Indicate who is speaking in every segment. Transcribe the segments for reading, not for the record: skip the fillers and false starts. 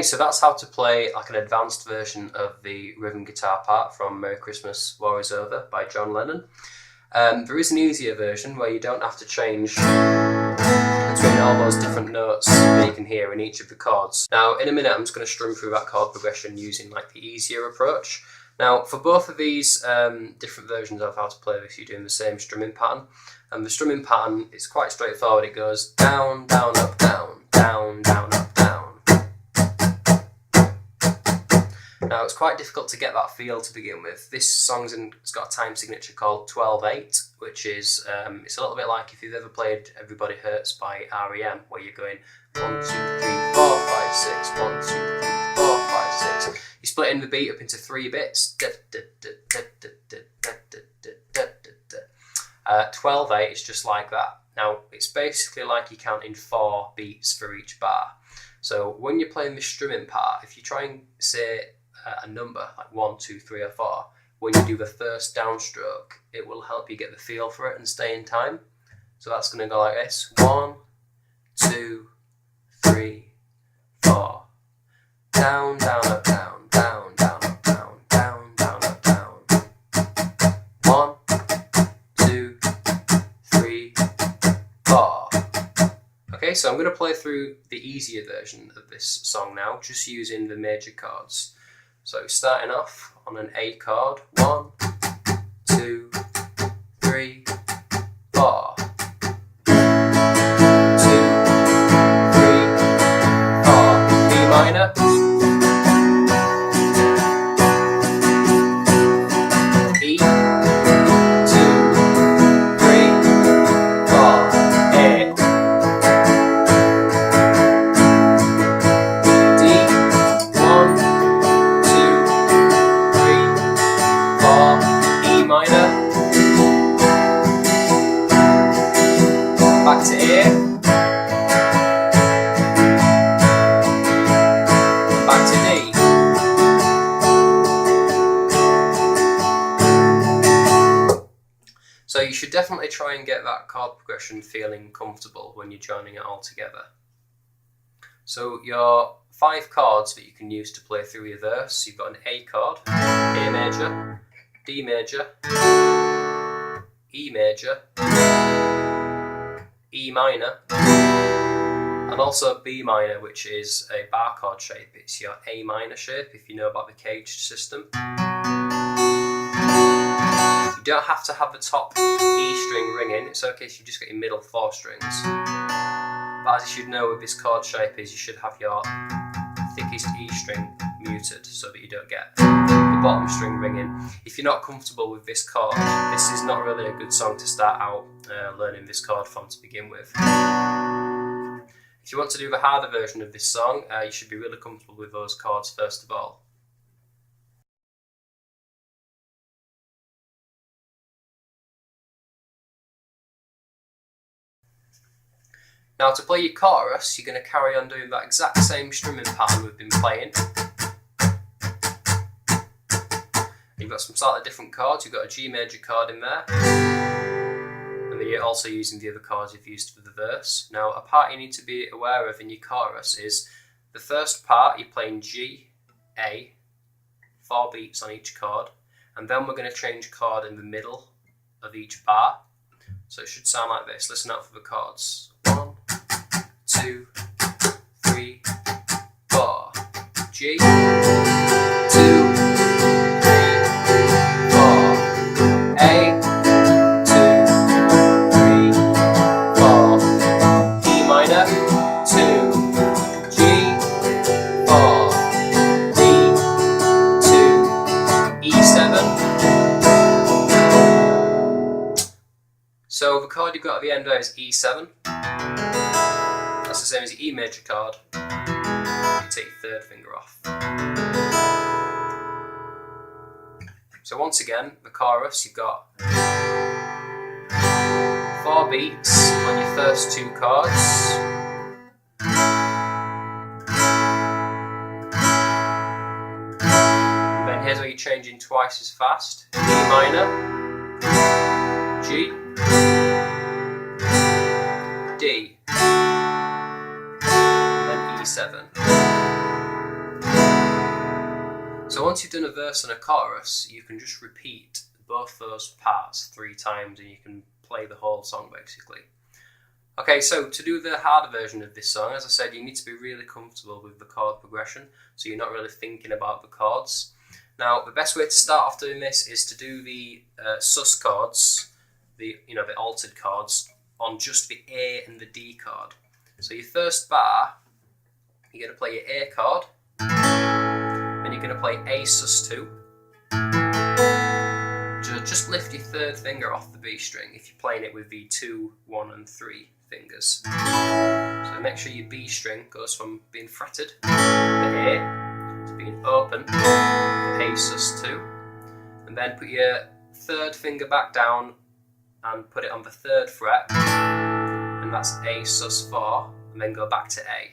Speaker 1: Okay, so that's how to play like an advanced version of the rhythm guitar part from Merry Christmas, War Is Over by John Lennon. There is an easier version where you don't have to change between all those different notes that you can hear in each of the chords. Now, in a minute, I'm just going to strum through that chord progression using like the easier approach. Now, for both of these different versions of how to play this, you're doing the same strumming pattern. And the strumming pattern is quite straightforward. It goes down, down, up, down, down, down, up, down. Now, it's quite difficult to get that feel to begin with. This song's it's got a time signature called 12/8, which is, it's a little bit like if you've ever played Everybody Hurts by REM, where you're going 1, 2, 3, 4, 5, 6, 1, 2, 3, 4, 5, 6. You're splitting the beat up into 3 bits. 12/8 is just like that. Now, it's basically like you're counting 4 beats for each bar. So when you're playing the strumming part, if you try and say a number like 1, 2, 3, or 4, when you do the first downstroke, it will help you get the feel for it and stay in time. So that's going to go like this: 1, 2, 3, 4. Down, down, up, down, down, down, up, down, down, down, up, down. 1, 2, 3, 4. Okay, so I'm going to play through the easier version of this song now, just using the major chords. So starting off on an A chord, 1, 2, 3, 4. 2, 3, 4. B minor. E. 2, 3, 4. A. D. 1, 2, 3, 4. E minor. Back to A. Back to D. So you should definitely try and get that chord progression feeling comfortable when you're joining it all together. So your 5 chords that you can use to play through your verse, you've got an A chord, A major, D major, E major, E minor, and also B minor, which is a bar chord shape. It's your A minor shape if you know about the caged system. You don't have to have the top E string ringing, it's okay if you just got your middle 4 strings. But as you should know with this chord shape is you should have your thickest E string muted so that you don't get the bottom string ringing. If you're not comfortable with this chord, this is not really a good song to start out learning this chord from to begin with. If you want to do the harder version of this song, you should be really comfortable with those chords first of all. Now to play your chorus, you're going to carry on doing that exact same strumming pattern we've been playing. You've got some slightly different chords. You've got a G major chord in there, and then you're also using the other chords you've used for the verse. Now a part you need to be aware of in your chorus is the first part you're playing G, A, 4 beats on each chord, and then we're going to change chord in the middle of each bar. So it should sound like this. Listen out for the chords. 1, 2, 3, 4. G, 2, 3, 4. A, 2, 3, 4. E minor, 2. G, 4. D, 2. E7. So the chord you've got at the end there is E7. That's the same as the E major chord. You take your 3rd finger off. So once again, the chorus, you've got 4 beats on your first 2 chords. And then here's where you're changing twice as fast. E minor, G, D, and then E7. So once you've done a verse and a chorus, you can just repeat both those parts 3 times and you can play the whole song basically. Okay, so to do the harder version of this song, as I said, you need to be really comfortable with the chord progression, so you're not really thinking about the chords. Now, the best way to start off doing this is to do the sus chords, the altered chords, on just the A and the D chord. So your first bar, you're going to play your A chord, and you're going to play A sus2. Just lift your third finger off the B string if you're playing it with the 2, 1 and 3 fingers. So make sure your B string goes from being fretted, the A, to being open, the A sus2, and then put your third finger back down and put it on the 3rd fret, and that's A sus4, and then go back to A.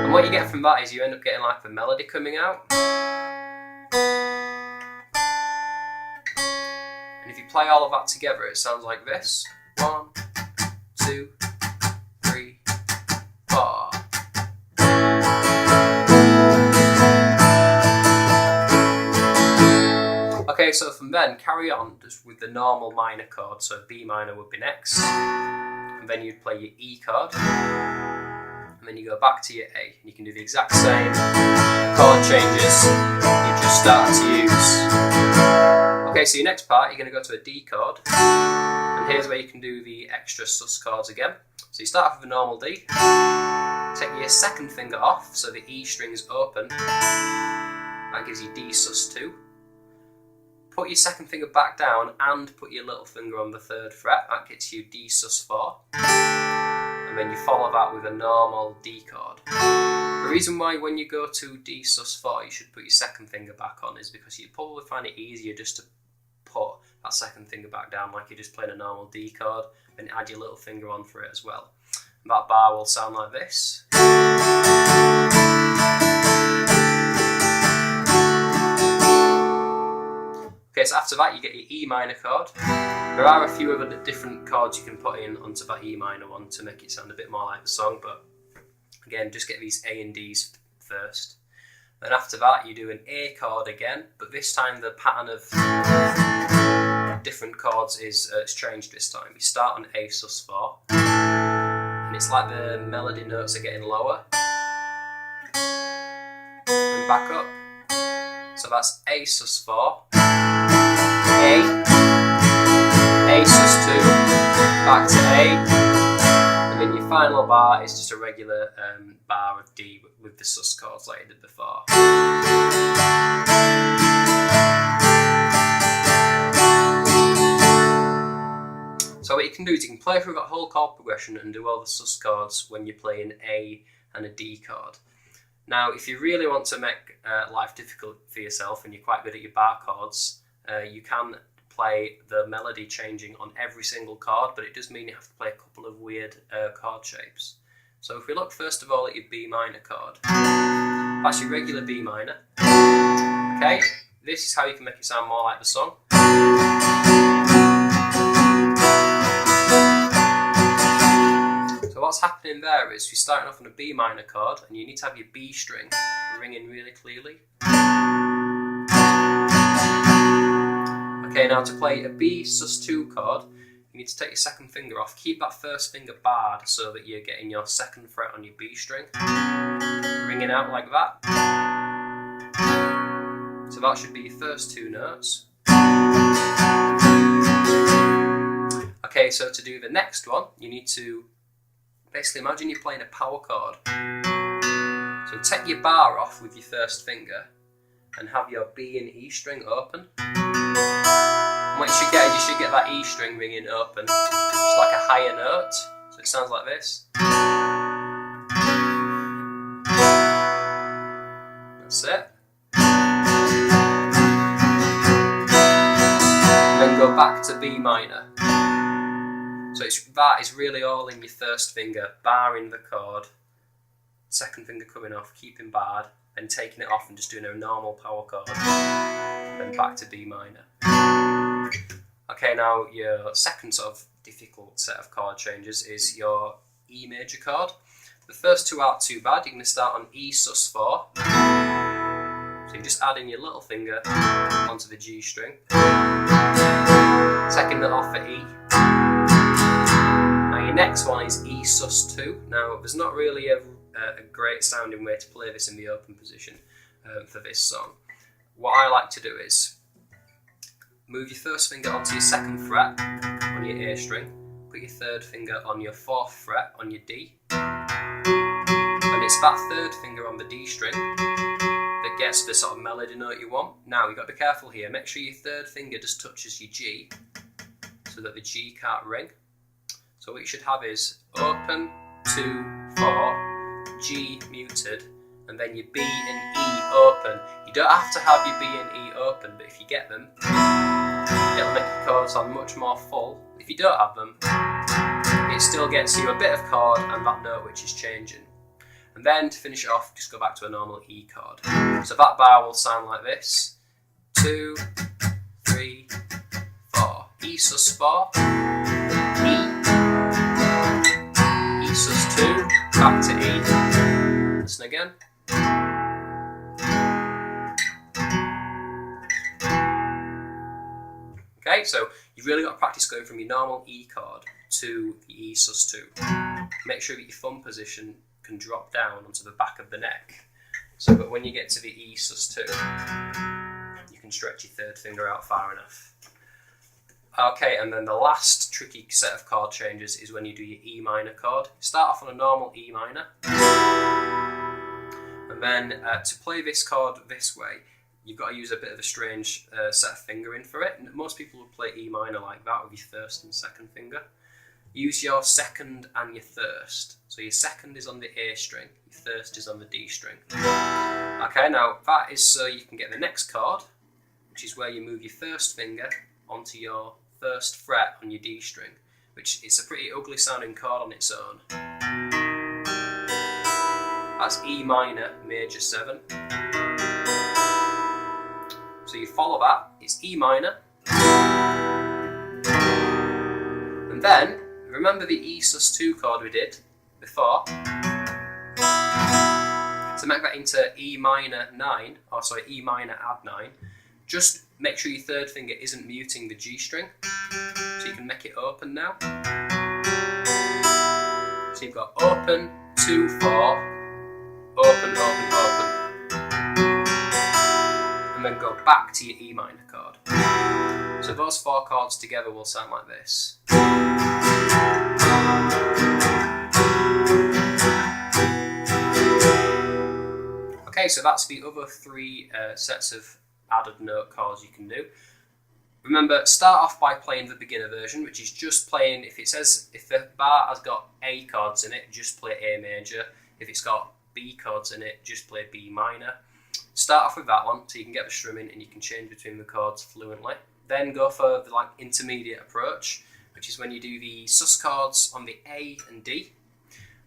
Speaker 1: And what you get from that is you end up getting like the melody coming out. And if you play all of that together, it sounds like this. 1, 2, 3, 4. Okay, so from then, carry on just with the normal minor chord. So B minor would be next, and then you'd play your E chord, and then you go back to your A. You can do the exact same chord changes you just started to use. Okay, so your next part, you're going to go to a D chord, and here's where you can do the extra sus chords again. So you start off with a normal D, take your second finger off so the E string's open, that gives you D sus2. Put your second finger back down and put your little finger on the 3rd fret, that gets you D sus4. And then you follow that with a normal D chord. The reason why when you go to D sus4 you should put your second finger back on is because you'd probably find it easier just to put that second finger back down like you're just playing a normal D chord, and add your little finger on for it as well. And that bar will sound like this. Okay, so after that you get your E minor chord. There are a few other different chords you can put in onto that E minor one to make it sound a bit more like the song, but again, just get these A and Ds first. Then after that you do an A chord again, but this time the pattern of different chords is it's changed this time. You start on A sus4, and it's like the melody notes are getting lower, and back up. So that's A sus4, A sus2, back to A, and then your final bar is just a regular bar of D with the sus chords like you did before. So what you can do is you can play through that whole chord progression and do all the sus chords when you're playing A and a D chord. Now, if you really want to make life difficult for yourself and you're quite good at your bar chords, you can play the melody changing on every single chord, but it does mean you have to play a couple of weird chord shapes. So if we look first of all at your B minor chord, that's your regular B minor. Okay, this is how you can make it sound more like the song. So what's happening there is you're starting off on a B minor chord and you need to have your B string ringing really clearly. Okay, now to play a B sus2 chord, you need to take your second finger off. Keep that first finger barred so that you're getting your 2nd fret on your B string ringing out like that. So that should be your first 2 notes. Okay, so to do the next one, you need to basically imagine you're playing a power chord. So take your bar off with your first finger and have your B and E string open. And what you should get is you should get that E string ringing open, just like a higher note. So it sounds like this. That's it. And then go back to B minor. So that is really all in your first finger, barring the chord, second finger coming off, keeping barred, and taking it off and just doing a normal power chord, then back to B minor. Okay, now your second sort of difficult set of chord changes is your E major chord. The first 2 aren't too bad. You're going to start on E sus4. So you're just adding your little finger onto the G string, second note off for E. Now your next one is E sus2. Now there's not really a great sounding way to play this in the open position for this song. What I like to do is move your first finger onto your second fret on your A string, put your third finger on your fourth fret on your D, and it's that third finger on the D string that gets the sort of melody note you want. Now you've got to be careful here, make sure your third finger just touches your G so that the G can't ring. So what you should have is open, 2, 4, G muted, and then your B and E open. You don't have to have your B and E open, but if you get them, it'll make your chord sound much more full. If you don't have them, it still gets you a bit of chord and that note which is changing. And then to finish it off, just go back to a normal E chord. So that bar will sound like this: 2, 3, 4. E sus4, E, E sus2, back to E. Listen again. Okay, so you've really got to practice going from your normal E chord to the E sus2. Make sure that your thumb position can drop down onto the back of the neck, so that when you get to the E sus2, you can stretch your third finger out far enough. Okay, and then the last tricky set of chord changes is when you do your E minor chord. Start off on a normal E minor, and then to play this chord this way, you've got to use a bit of a strange set of fingering for it. Most people would play E minor like that with your first and second finger. Use your second and your third. So your second is on the A string, your third is on the D string. Okay, now that is so you can get the next chord, which is where you move your first finger onto your first fret on your D string, which is a pretty ugly sounding chord on its own. That's E minor major 7. So you follow that, it's E minor, and then remember the E sus2 chord we did before. To make that into E minor 9, or sorry, E minor add 9, just make sure your third finger isn't muting the G string, so you can make it open now. So you've got open, 2, 4, open, open, open, and then go back to your E minor chord. So those 4 chords together will sound like this. Okay, so that's the other 3 sets of added note chords you can do. Remember, start off by playing the beginner version, which is just playing, if the bar has got A chords in it, just play A major. If it's got B chords in it, just play B minor. Start off with that one so you can get the strumming and you can change between the chords fluently. Then go for the intermediate approach, which is when you do the sus chords on the A and D.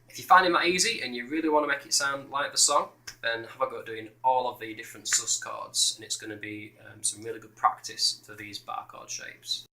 Speaker 1: If you're finding that easy and you really want to make it sound like the song, then have a go at doing all of the different sus chords, and it's going to be some really good practice for these bar chord shapes.